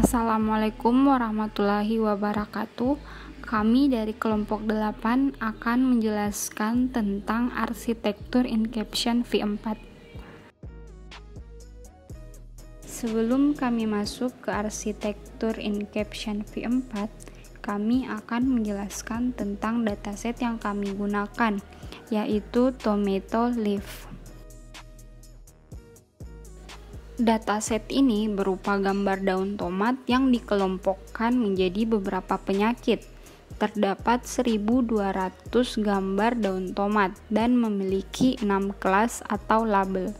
Assalamualaikum warahmatullahi wabarakatuh. Kami dari kelompok 8 akan menjelaskan tentang arsitektur Incaption V4. Sebelum kami masuk ke arsitektur Incaption V4, kami akan menjelaskan tentang dataset yang kami gunakan, yaitu Tomato Leaf. Dataset ini berupa gambar daun tomat yang dikelompokkan menjadi beberapa penyakit. Terdapat 1.200 gambar daun tomat dan memiliki 6 kelas atau label.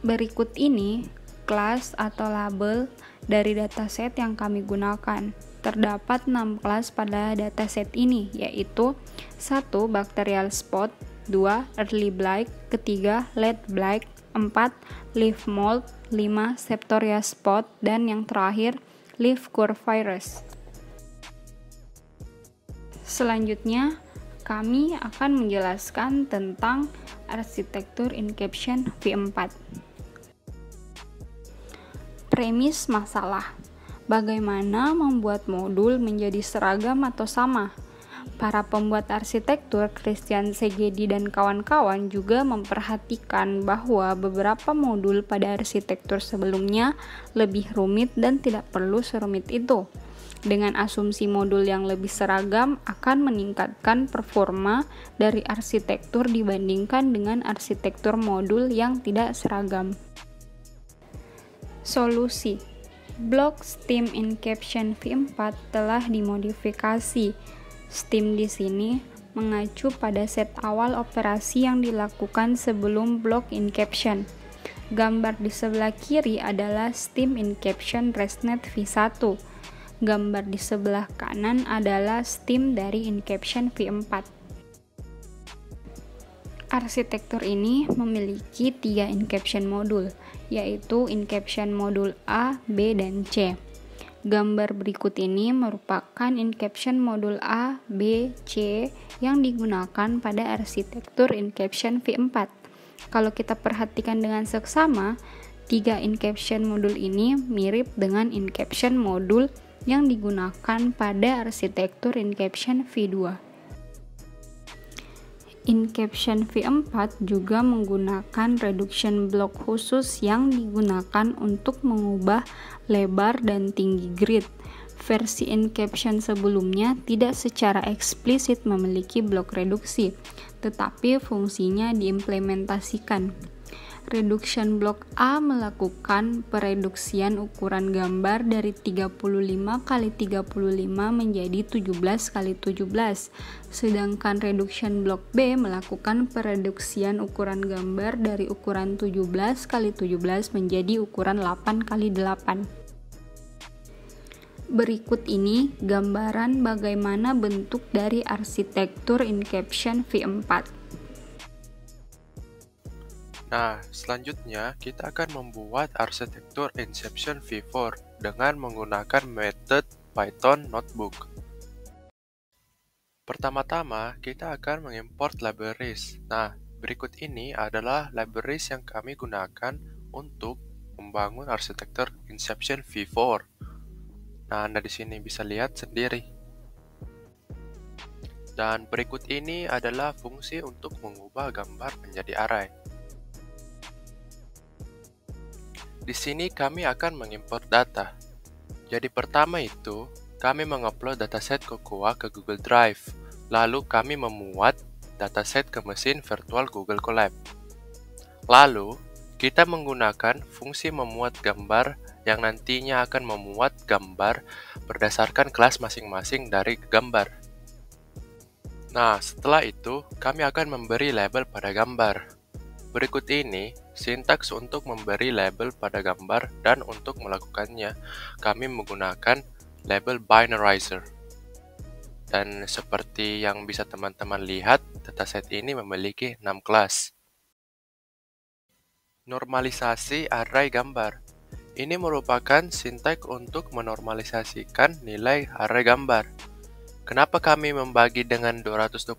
Berikut ini kelas atau label dari dataset yang kami gunakan. Terdapat 6 kelas pada dataset ini, yaitu 1. Bacterial spot, 2. Early blight, 3. Late blight, 4. Leaf mold, 5. Septoria spot, dan yang terakhir leaf curve virus. Selanjutnya, kami akan menjelaskan tentang arsitektur Incaption V4. Premis masalah: bagaimana membuat modul menjadi seragam atau sama? Para pembuat arsitektur, Christian Szegedy dan kawan-kawan, juga memperhatikan bahwa beberapa modul pada arsitektur sebelumnya lebih rumit dan tidak perlu serumit itu. Dengan asumsi modul yang lebih seragam akan meningkatkan performa dari arsitektur dibandingkan dengan arsitektur modul yang tidak seragam. Solusi: blok STEAM Incaption V4 telah dimodifikasi. STEAM di sini mengacu pada set awal operasi yang dilakukan sebelum blok Incaption. Gambar di sebelah kiri adalah STEAM Incaption ResNet V1. Gambar di sebelah kanan adalah STEAM dari Incaption V4. Arsitektur ini memiliki 3 Incaption modul, yaitu Incaption modul A, B, dan C. Gambar berikut ini merupakan Incaption modul A, B, C yang digunakan pada arsitektur Incaption V4. Kalau kita perhatikan dengan seksama, 3 Incaption modul ini mirip dengan Incaption modul yang digunakan pada arsitektur Incaption V2. Incaption V4 juga menggunakan reduction block khusus yang digunakan untuk mengubah lebar dan tinggi grid. Versi Incaption sebelumnya tidak secara eksplisit memiliki blok reduksi, tetapi fungsinya diimplementasikan. Reduction block A melakukan pereduksian ukuran gambar dari 35 x 35 menjadi 17 x 17, sedangkan reduction block B melakukan pereduksian ukuran gambar dari ukuran 17 x 17 menjadi ukuran 8 x 8. Berikut ini gambaran bagaimana bentuk dari arsitektur Incaption V4. Nah, selanjutnya kita akan membuat arsitektur Incaption V4 dengan menggunakan metode Python Notebook. Pertama-tama, kita akan mengimport libraries. Nah, berikut ini adalah libraries yang kami gunakan untuk membangun arsitektur Incaption V4. Nah, Anda di sini bisa lihat sendiri. Dan berikut ini adalah fungsi untuk mengubah gambar menjadi array. Di sini kami akan mengimport data. Jadi pertama itu, kami mengupload dataset Cocoa ke Google Drive. Lalu kami memuat dataset ke mesin virtual Google Colab. Lalu, kita menggunakan fungsi memuat gambar yang nantinya akan memuat gambar berdasarkan kelas masing-masing dari gambar. Nah, setelah itu, kami akan memberi label pada gambar. Berikut ini sintaks untuk memberi label pada gambar, dan untuk melakukannya kami menggunakan label binarizer. Dan seperti yang bisa teman-teman lihat, dataset ini memiliki 6 kelas. Normalisasi array gambar. Ini merupakan sintaks untuk menormalisasikan nilai array gambar. Kenapa kami membagi dengan 225?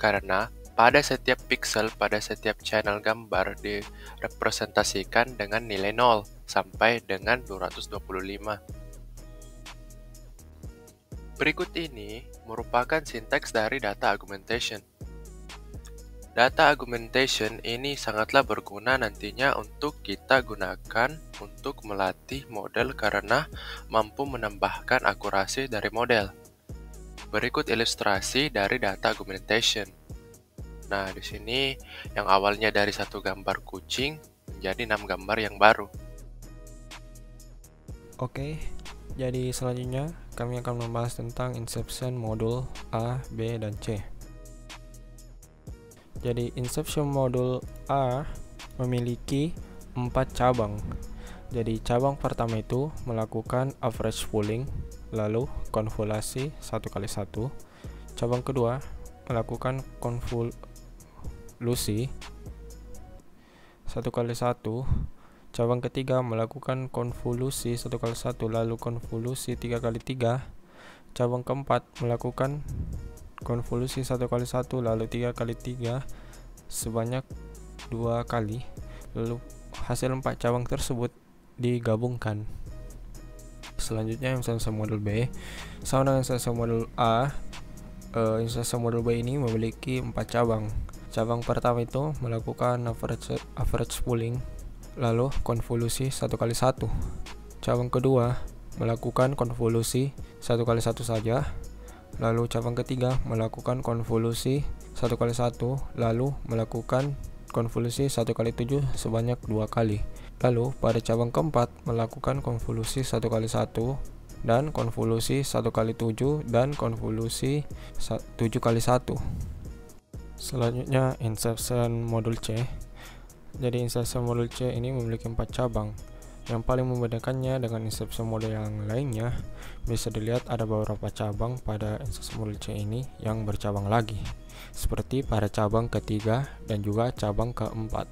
Karena pada setiap pixel pada setiap channel gambar direpresentasikan dengan nilai 0 sampai dengan 225. Berikut ini merupakan sintaks dari data augmentation. Data augmentation ini sangatlah berguna nantinya untuk kita gunakan untuk melatih model karena mampu menambahkan akurasi dari model. Berikut ilustrasi dari data augmentation. Nah, di sini yang awalnya dari satu gambar kucing menjadi 6 gambar yang baru. Oke, jadi selanjutnya kami akan membahas tentang inception modul A, B, dan C. Jadi inception modul A memiliki 4 cabang. Jadi cabang pertama itu melakukan average pooling, lalu konvolasi 1x1. Cabang kedua melakukan konvolusi 1x1. Cabang ketiga melakukan konvolusi 1x1 lalu konvolusi 3x3. Cabang keempat melakukan konvolusi 1x1 lalu 3x3 sebanyak 2 kali. Lalu hasil 4 cabang tersebut digabungkan. Selanjutnya inception modul B sama dengan inception modul A. Inception modul B ini memiliki 4 cabang. Cabang pertama itu melakukan average pooling lalu konvolusi 1x1. Cabang kedua melakukan konvolusi 1x1 saja. Lalu cabang ketiga melakukan konvolusi 1x1 lalu melakukan konvolusi 1x7 sebanyak 2 kali. Lalu pada cabang keempat melakukan konvolusi 1x1 dan konvolusi 1x7 dan konvolusi 7x1. Selanjutnya inception modul C. Jadi inception modul C ini memiliki 4 cabang. Yang paling membedakannya dengan inception modul yang lainnya, bisa dilihat ada beberapa cabang pada inception modul C ini yang bercabang lagi, seperti pada cabang ketiga dan juga cabang keempat.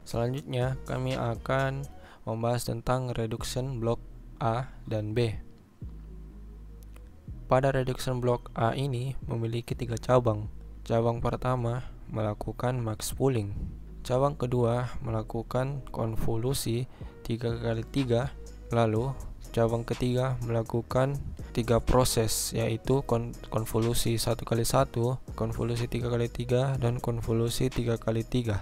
Selanjutnya kami akan membahas tentang reduction block A dan B. Pada reduction block A ini memiliki 3 cabang. Cabang pertama melakukan max pooling. Cabang kedua melakukan konvolusi 3x3, lalu cabang ketiga melakukan 3 proses, yaitu konvolusi 1x1, konvolusi 3x3, dan konvolusi 3x3.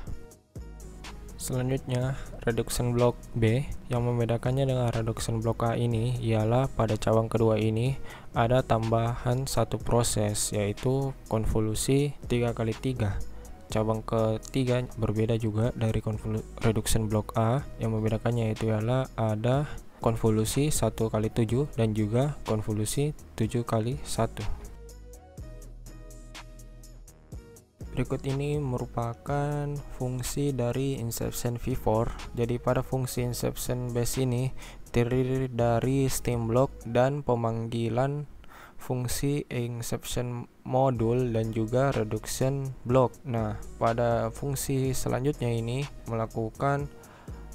Selanjutnya reduction block B. Yang membedakannya dengan reduction block A ini ialah pada cabang kedua ini ada tambahan 1 proses, yaitu konvolusi 3x3. Cabang ketiga berbeda juga dari reduction block A. Yang membedakannya itu ialah ada konvolusi 1x7 dan juga konvolusi 7x1. Berikut ini merupakan fungsi dari inception V4. Jadi pada fungsi inception base ini terdiri dari stem block dan pemanggilan fungsi inception modul dan juga reduction block. Nah, pada fungsi selanjutnya ini melakukan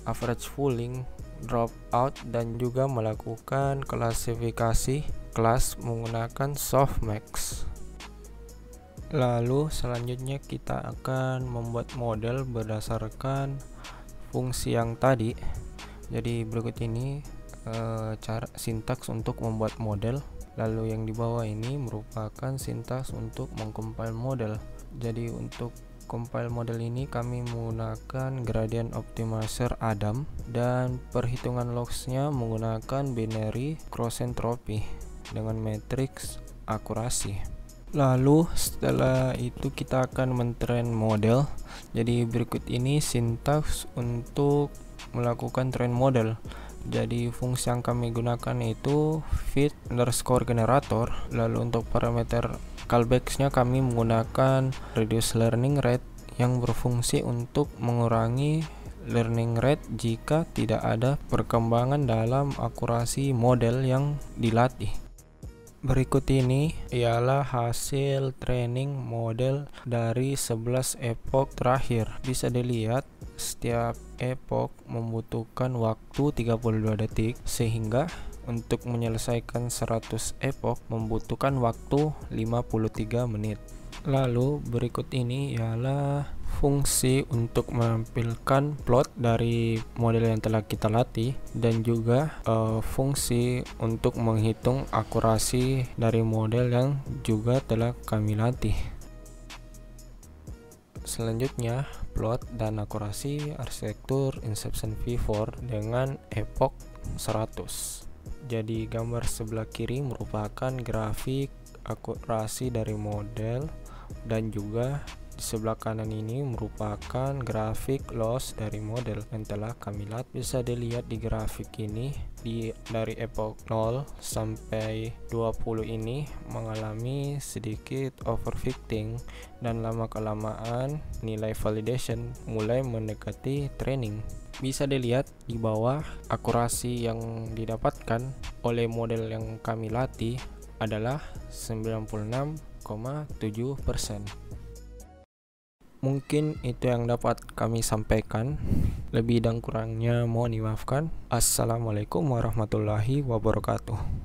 average pooling, dropout, dan juga melakukan klasifikasi kelas menggunakan softmax. Lalu selanjutnya kita akan membuat model berdasarkan fungsi yang tadi. Jadi berikut ini cara sintaks untuk membuat model. Lalu yang di bawah ini merupakan sintaks untuk mengcompile model. Jadi untuk compile model ini kami menggunakan gradient optimizer Adam dan perhitungan logsnya menggunakan binary cross entropy dengan matriks akurasi. Lalu setelah itu kita akan mentrain model. Jadi berikut ini sintaks untuk melakukan train model. Jadi fungsi yang kami gunakan itu fit_generator. Lalu untuk parameter callbacks-nya kami menggunakan reduce learning rate yang berfungsi untuk mengurangi learning rate jika tidak ada perkembangan dalam akurasi model yang dilatih. Berikut ini ialah hasil training model dari 11 epoch terakhir. Bisa dilihat setiap epoch membutuhkan waktu 32 detik, sehingga untuk menyelesaikan 100 epoch membutuhkan waktu 53 menit. Lalu berikut ini ialah fungsi untuk menampilkan plot dari model yang telah kita latih, dan juga fungsi untuk menghitung akurasi dari model yang juga telah kami latih. Selanjutnya, plot dan akurasi arsitektur Inception V4 dengan epoch 100. Jadi gambar sebelah kiri merupakan grafik akurasi dari model, dan juga di sebelah kanan ini merupakan grafik loss dari model yang telah kami latih. Bisa dilihat di grafik ini dari epoch 0 sampai 20 ini mengalami sedikit overfitting, dan lama kelamaan nilai validation mulai mendekati training. Bisa dilihat di bawah, akurasi yang didapatkan oleh model yang kami latih adalah 96,7%. Mungkin itu yang dapat kami sampaikan. Lebih dan kurangnya mohon dimaafkan. Assalamualaikum warahmatullahi wabarakatuh.